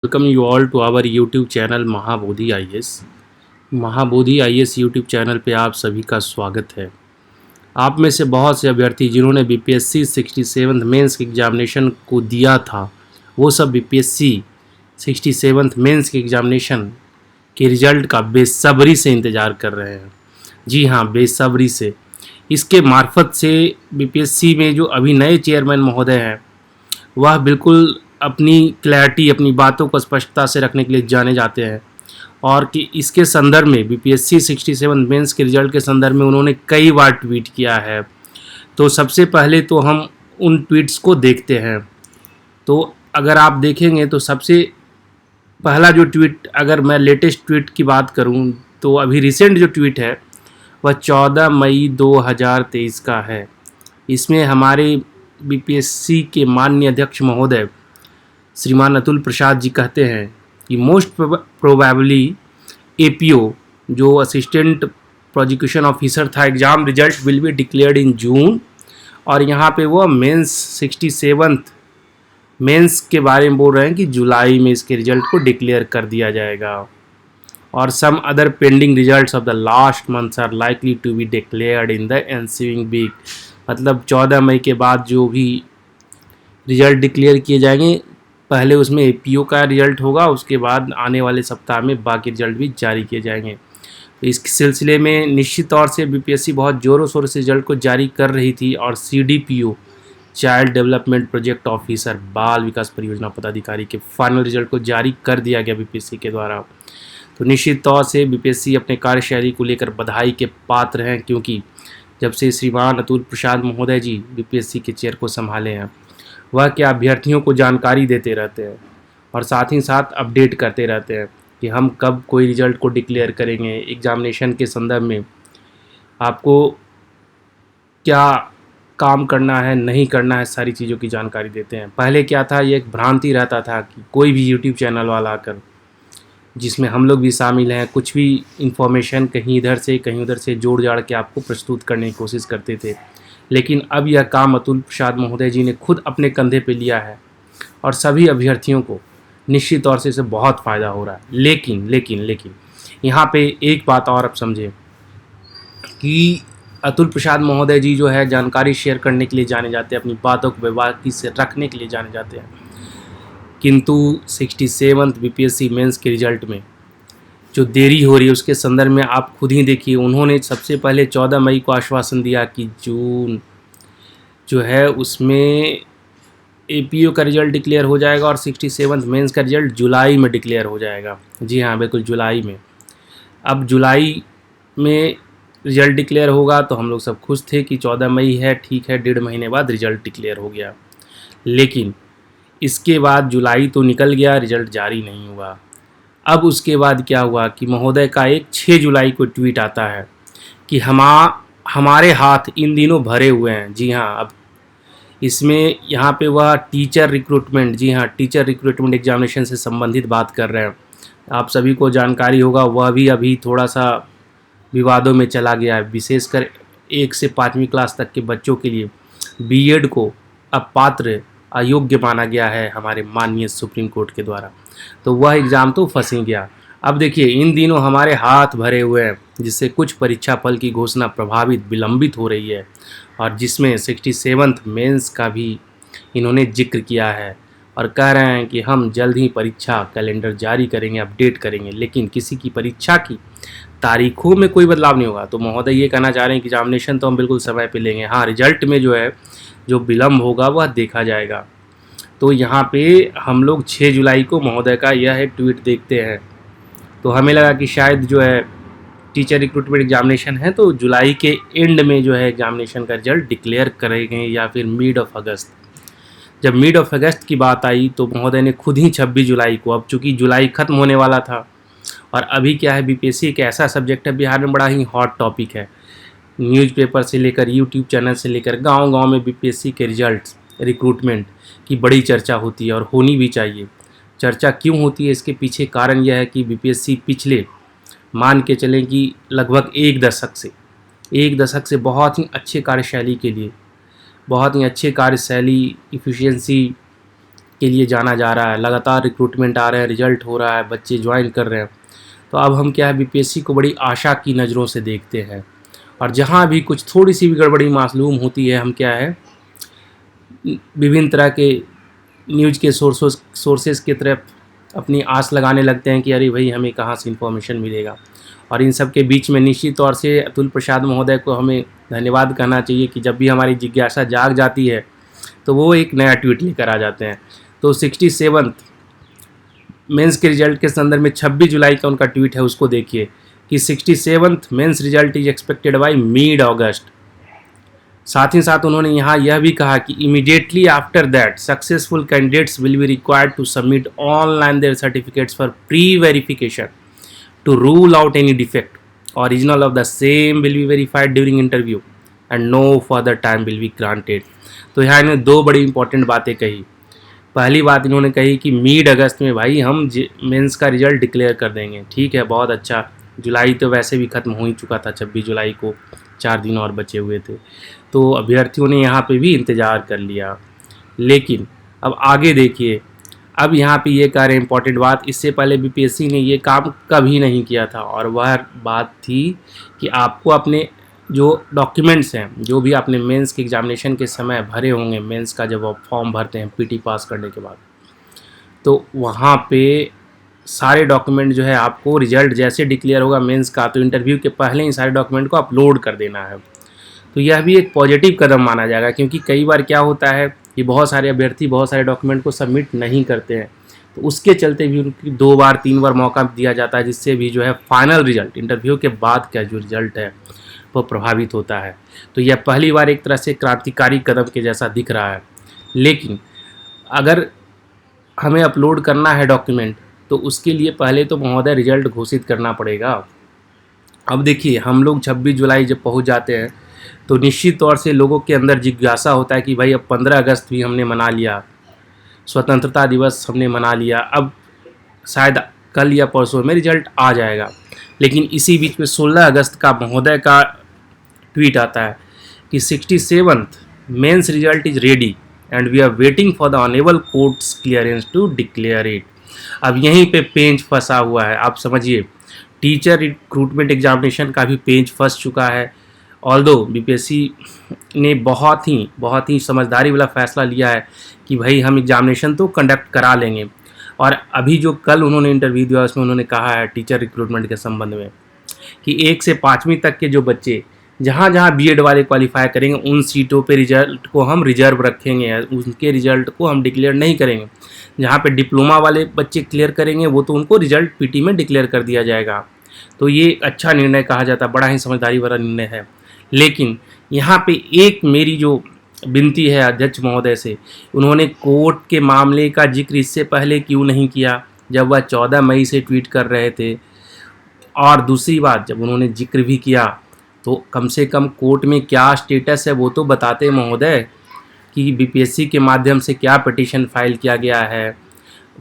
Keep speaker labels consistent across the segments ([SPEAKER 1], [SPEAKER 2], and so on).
[SPEAKER 1] Welcome you all to our YouTube channel Mahabodhi IAS. Mahabodhi IAS YouTube channel पे आप सभी का स्वागत है। आप में से बहुत से अभ्यर्थी जिन्होंने बीपीएससी 67th मेंस एग्जामिनेशन को दिया था, वो सब बीपीएससी 67th मेंस के एग्जामिनेशन के रिजल्ट का बेसब्री से इंतज़ार कर रहे हैं। जी हाँ, बेसब्री से। इसके मार्फत से बीपीएससी में जो अभी नए चेयरमैन महोदय हैं, वह बिल्कुल अपनी क्लैरिटी, अपनी बातों को स्पष्टता से रखने के लिए जाने जाते हैं और कि इसके संदर्भ में बीपीएससी 67 मेंस के रिजल्ट के संदर्भ में उन्होंने कई बार ट्वीट किया है। तो सबसे पहले तो हम उन ट्वीट्स को देखते हैं। तो अगर आप देखेंगे तो सबसे पहला जो ट्वीट, अगर मैं लेटेस्ट ट्वीट की बात करूं तो अभी रिसेंट जो ट्वीट है वह 14 मई 2023 का है। इसमें हमारे बीपीएससी के माननीय अध्यक्ष महोदय श्रीमान अतुल प्रसाद जी कहते हैं कि मोस्ट प्रोबेबली एपीओ जो असिस्टेंट प्रोसिक्यूशन ऑफिसर था, exam result will be declared in June. और यहाँ पे वो मेंस 67th मेंस के बारे में बोल रहे हैं कि जुलाई में इसके रिजल्ट को डिक्लेयर कर दिया जाएगा। और some other pending results of the last months are likely to be declared in the ensuing week. मतलब 14 मई के बाद जो भी रिजल्ट डिक्लेयर किए जाएंगे, पहले उसमें एपीओ का रिजल्ट होगा, उसके बाद आने वाले सप्ताह में बाकी रिजल्ट भी जारी किए जाएंगे। तो इस सिलसिले में निश्चित तौर से बीपीएससी बहुत ज़ोरों शोरों से रिजल्ट को जारी कर रही थी और CDPO child development project officer बाल विकास परियोजना पदाधिकारी के फाइनल रिजल्ट को जारी कर दिया गया बीपीएससी के द्वारा। तो निश्चित तौर से बीपीएससी अपने कार्यशैली को लेकर बधाई के पात्र हैं, क्योंकि जब से श्रीमान अतुल प्रसाद महोदय जी बीपीएससी के चेयर को संभाले हैं, वह क्या अभ्यर्थियों को जानकारी देते रहते हैं और साथ ही साथ अपडेट करते रहते हैं कि हम कब कोई रिज़ल्ट को डिक्लेयर करेंगे, एग्ज़ामिनेशन के संदर्भ में आपको क्या काम करना है, नहीं करना है, सारी चीज़ों की जानकारी देते हैं। पहले क्या था, ये एक भ्रांति रहता था कि कोई भी यूट्यूब चैनल वाला आकर, जिसमें हम लोग भी शामिल हैं, कुछ भी इन्फॉर्मेशन कहीं इधर से कहीं उधर से जोड़ जाड़ के आपको प्रस्तुत करने की कोशिश करते थे। लेकिन अब यह काम अतुल प्रसाद महोदय जी ने खुद अपने कंधे पे लिया है और सभी अभ्यर्थियों को निश्चित तौर से इससे बहुत फ़ायदा हो रहा है। लेकिन यहाँ पे एक बात और आप समझें कि अतुल प्रसाद महोदय जी जो है जानकारी शेयर करने के लिए जाने जाते हैं, अपनी बातों को बेबाकी से रखने के लिए जाने जाते हैं, किंतु 67th बीपीएससी मेंस के रिजल्ट में जो देरी हो रही है उसके संदर्भ में आप खुद ही देखिए। उन्होंने सबसे पहले 14 मई को आश्वासन दिया कि जून जो है उसमें एपीओ का रिजल्ट डिक्लेयर हो जाएगा और 67th मेंस का रिजल्ट जुलाई में डिक्लेयर हो जाएगा। जी हाँ, बिल्कुल जुलाई में। अब जुलाई में रिजल्ट डिक्लेयर होगा तो हम लोग सब खुश थे कि 14 मई है, ठीक है, 1.5 महीने बाद रिजल्ट डिक्लेयर हो गया। लेकिन इसके बाद जुलाई तो निकल गया, रिजल्ट जारी नहीं हुआ। अब उसके बाद क्या हुआ कि महोदय का एक 6 जुलाई को ट्वीट आता है कि हमारे हाथ इन दिनों भरे हुए हैं। जी हाँ, अब इसमें यहाँ पे वह टीचर रिक्रूटमेंट, जी हाँ, टीचर रिक्रूटमेंट एग्जामिनेशन से संबंधित बात कर रहे हैं। आप सभी को जानकारी होगा, वह भी अभी थोड़ा सा विवादों में चला गया है। विशेषकर 1 से 5वीं क्लास तक के बच्चों के लिए बीएड को अपात्र, अयोग्य माना गया है हमारे माननीय सुप्रीम कोर्ट के द्वारा। तो वह एग्ज़ाम तो फंस ही गया। अब देखिए, इन दिनों हमारे हाथ भरे हुए हैं, जिससे कुछ परीक्षा फल की घोषणा विलंबित हो रही है और जिसमें 67th मेंस का भी इन्होंने जिक्र किया है और कह रहे हैं कि हम जल्द ही परीक्षा कैलेंडर जारी करेंगे, अपडेट करेंगे, लेकिन किसी की परीक्षा की तारीखों में कोई बदलाव नहीं होगा। तो महोदय ये कहना चाह रहे हैं कि एग्जामिनेशन तो हम बिल्कुल समय पे लेंगे, हाँ, रिजल्ट में जो है जो विलम्ब होगा वह देखा जाएगा। तो यहाँ पे हम लोग 6 जुलाई को महोदय का यह एक ट्वीट देखते हैं, तो हमें लगा कि शायद जो है टीचर रिक्रूटमेंट एग्जामिनेशन है तो जुलाई के एंड में जो है एग्जामिनेशन का रिजल्ट डिक्लेयर करेंगे या फिर मिड ऑफ अगस्त। जब मिड ऑफ अगस्त की बात आई तो महोदय ने खुद ही 26 जुलाई को, अब चूँकि जुलाई ख़त्म होने वाला था और अभी क्या है, बीपीएससी एक ऐसा सब्जेक्ट है बिहार में, बड़ा ही हॉट टॉपिक है। न्यूज़पेपर से लेकर यूट्यूब चैनल से लेकर गांव-गांव में बीपीएससी के रिजल्ट्स, रिक्रूटमेंट की बड़ी चर्चा होती है और होनी भी चाहिए। चर्चा क्यों होती है, इसके पीछे कारण यह है कि बीपीएससी पिछले, मान के चलें कि लगभग एक दशक से बहुत ही अच्छे कार्यशैली के लिए, बहुत ही अच्छे कार्यशैली, इफ़िशियंसी के लिए जाना जा रहा है, लगातार रिक्रूटमेंट आ रहे हैं, रिजल्ट हो रहा है, बच्चे ज्वाइन कर रहे हैं। तो अब हम क्या है बीपीएससी को बड़ी आशा की नज़रों से देखते हैं, और जहाँ भी कुछ थोड़ी सी भी गड़बड़ी मालूम होती है हम क्या है विभिन्न तरह के न्यूज़ के सोर्सेस की तरफ अपनी आस लगाने लगते हैं कि अरे भाई हमें कहाँ से इन्फॉर्मेशन मिलेगा। और इन सब के बीच में निश्चित तौर से अतुल प्रसाद महोदय को हमें धन्यवाद कहना चाहिए कि जब भी हमारी जिज्ञासा जाग जाती है तो वो एक नया ट्वीट लेकर आ जाते हैं। तो 67th मेंस के रिजल्ट के संदर्भ में 26 जुलाई का उनका ट्वीट है, उसको देखिए कि 67th mains result is expected by mid August. साथ ही साथ उन्होंने यहाँ यह भी कहा कि immediately after that successful candidates will be required to submit online their certificates for pre verification to rule out any defect. Original of the same will be verified during interview and no further time will be granted. तो यहाँ इन्होंने दो बड़ी important बातें कही। पहली बात इन्होंने कही कि मिड अगस्त में भाई हम मेंस का रिजल्ट डिक्लेयर कर देंगे। ठीक है, बहुत अच्छा, जुलाई तो वैसे भी ख़त्म हो ही चुका था, 26 जुलाई को 4 दिन और बचे हुए थे, तो अभ्यर्थियों ने यहाँ पे भी इंतज़ार कर लिया। लेकिन अब आगे देखिए, अब यहाँ पे ये कह रहे हैं इंपॉर्टेंट बात, इससे पहले बीपीएससी ने ये काम कभी नहीं किया था, और वह बात थी कि आपको अपने जो डॉक्यूमेंट्स हैं, जो भी आपने मेंस के एग्जामिनेशन के समय भरे होंगे, मेंस का जब आप फॉर्म भरते हैं पीटी पास करने के बाद, तो वहाँ पे सारे डॉक्यूमेंट जो है आपको रिजल्ट जैसे डिक्लेयर होगा मेंस का, तो इंटरव्यू के पहले ही सारे डॉक्यूमेंट को अपलोड कर देना है। तो यह भी एक पॉजिटिव कदम माना जाएगा, क्योंकि कई बार क्या होता है कि बहुत सारे अभ्यर्थी बहुत सारे डॉक्यूमेंट को सबमिट नहीं करते हैं, तो उसके चलते भी उनकी 2 बार 3 बार मौका दिया जाता है, जिससे भी जो है फाइनल रिजल्ट इंटरव्यू के बाद का जो रिजल्ट है वो प्रभावित होता है। तो यह पहली बार एक तरह से क्रांतिकारी कदम के जैसा दिख रहा है। लेकिन अगर हमें अपलोड करना है डॉक्यूमेंट, तो उसके लिए पहले तो महोदय रिजल्ट घोषित करना पड़ेगा। अब देखिए, हम लोग 26 जुलाई जब पहुंच जाते हैं तो निश्चित तौर से लोगों के अंदर जिज्ञासा होता है कि भाई अब 15 अगस्त भी हमने मना लिया, स्वतंत्रता दिवस हमने मना लिया, अब शायद कल या परसों में रिजल्ट आ जाएगा। लेकिन इसी बीच में 16 अगस्त का महोदय का ट्वीट आता है कि 67th mains result is ready and we are waiting for the honourable courts clearance to declare it. अब यहीं पे पेंच फंसा हुआ है, आप समझिए, टीचर रिक्रूटमेंट एग्जामिनेशन का भी पेंच फंस चुका है। ऑल्दो बीपीएससी ने बहुत ही समझदारी वाला फैसला लिया है कि भाई हम एग्जामिनेशन तो कंडक्ट करा लेंगे, और अभी जो कल उन्होंने इंटरव्यू दिया उसमें उन्होंने कहा है टीचर रिक्रूटमेंट के संबंध में कि 1 से 5वीं तक के जो बच्चे जहाँ जहाँ बीएड वाले क्वालिफाई करेंगे उन सीटों पे रिजल्ट को हम रिजर्व रखेंगे, उनके रिजल्ट को हम डिक्लेयर नहीं करेंगे। जहाँ पे डिप्लोमा वाले बच्चे क्लियर करेंगे वो तो उनको रिजल्ट पीटी में डिक्लेयर कर दिया जाएगा। तो ये अच्छा निर्णय कहा जाता है, बड़ा ही समझदारी वाला निर्णय है। लेकिन यहाँ पे एक मेरी जो विनती है अध्यक्ष महोदय से, उन्होंने कोर्ट के मामले का जिक्र इससे पहले क्यों नहीं किया जब वह 14 मई से ट्वीट कर रहे थे। और दूसरी बात, जब उन्होंने जिक्र भी किया तो कम से कम कोर्ट में क्या स्टेटस है वो तो बताते महोदय, कि बीपीएससी के माध्यम से क्या पिटीशन फाइल किया गया है,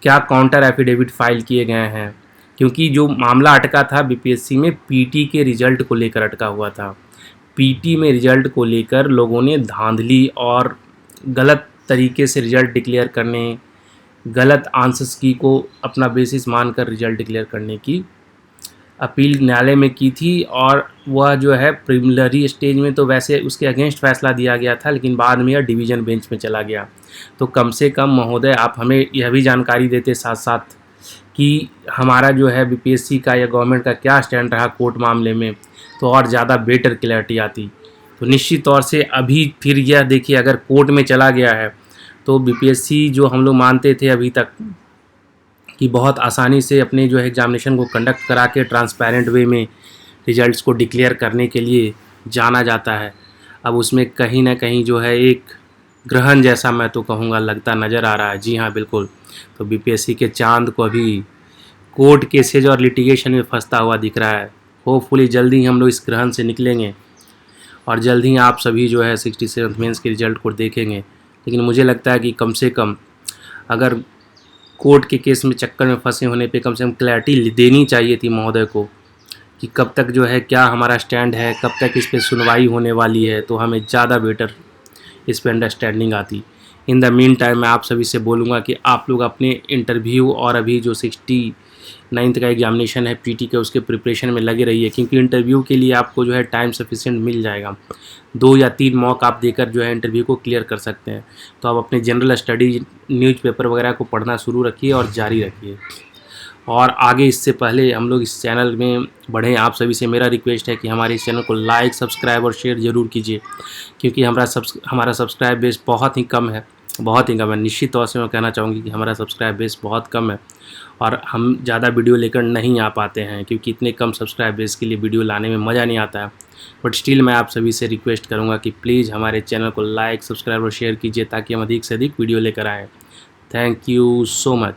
[SPEAKER 1] क्या काउंटर एफिडेविट फाइल किए गए हैं। क्योंकि जो मामला अटका था बीपीएससी में पीटी के रिजल्ट को लेकर अटका हुआ था। पीटी में रिजल्ट को लेकर लोगों ने धांधली और गलत तरीके से रिजल्ट डिक्लेयर करने, गलत आंसर्स की को अपना बेसिस मानकर रिजल्ट डिक्लेयर करने की अपील न्यायालय में की थी। और वह जो है प्रिलिमिनरी स्टेज में तो वैसे उसके अगेंस्ट फैसला दिया गया था, लेकिन बाद में यह डिवीज़न बेंच में चला गया। तो कम से कम महोदय आप हमें यह भी जानकारी देते साथ साथ कि हमारा जो है बीपीएससी का या गवर्नमेंट का क्या स्टैंड रहा कोर्ट मामले में, तो और ज़्यादा बेटर क्लैरिटी आती। तो निश्चित तौर से अभी फिर यह देखिए, अगर कोर्ट में चला गया है तो बीपीएससी जो हम लोग मानते थे अभी तक कि बहुत आसानी से अपने जो है एग्जामिनेशन को कंडक्ट करा के ट्रांसपेरेंट वे में रिजल्ट्स को डिक्लेयर करने के लिए जाना जाता है, अब उसमें कहीं ना कहीं जो है एक ग्रहण जैसा मैं तो कहूँगा लगता नज़र आ रहा है। जी हाँ, बिल्कुल। तो बीपीएससी के चांद को अभी कोर्ट केसेज और लिटिगेशन में फंसता हुआ दिख रहा है। होपफुली जल्दी ही हम लोग इस ग्रहण से निकलेंगे और जल्द ही आप सभी जो है 67 मेंस के रिजल्ट को देखेंगे। लेकिन मुझे लगता है कि कम से कम अगर कोर्ट के केस में चक्कर में फंसे होने पे कम से कम क्लैरिटी देनी चाहिए थी महोदय को कि कब तक जो है क्या हमारा स्टैंड है, कब तक इस पर सुनवाई होने वाली है, तो हमें ज़्यादा बेटर इस पर अंडरस्टैंडिंग आती। इन द मीन टाइम मैं आप सभी से बोलूँगा कि आप लोग अपने इंटरव्यू और अभी जो 69th का एग्जामिनेशन है पीटी के, उसके प्रिपरेशन में लगे रहिए, क्योंकि इंटरव्यू के लिए आपको जो है टाइम सफिशिएंट मिल जाएगा। 2 या 3 मॉक आप देकर जो है इंटरव्यू को क्लियर कर सकते हैं। तो आप अपने जनरल स्टडी न्यूज़पेपर वगैरह को पढ़ना शुरू रखिए और जारी रखिए। और आगे इससे पहले हम लोग इस चैनल में बढ़ें, आप सभी से मेरा रिक्वेस्ट है कि हमारे इस चैनल को लाइक, सब्सक्राइब और शेयर ज़रूर कीजिए, क्योंकि हमारा सब्सक्राइब बेस बहुत ही कम है, बहुत ही कम है। निश्चित तौर से मैं कहना चाहूँगी कि हमारा सब्सक्राइब बेस बहुत कम है और हम ज़्यादा वीडियो लेकर नहीं आ पाते हैं, क्योंकि इतने कम सब्सक्राइब बेस के लिए वीडियो लाने में मज़ा नहीं आता है। बट स्टिल मैं आप सभी से रिक्वेस्ट करूँगा कि प्लीज़ हमारे चैनल को लाइक, सब्सक्राइब और शेयर कीजिए, ताकि हम अधिक से अधिक वीडियो लेकर आएँ। Thank you so much.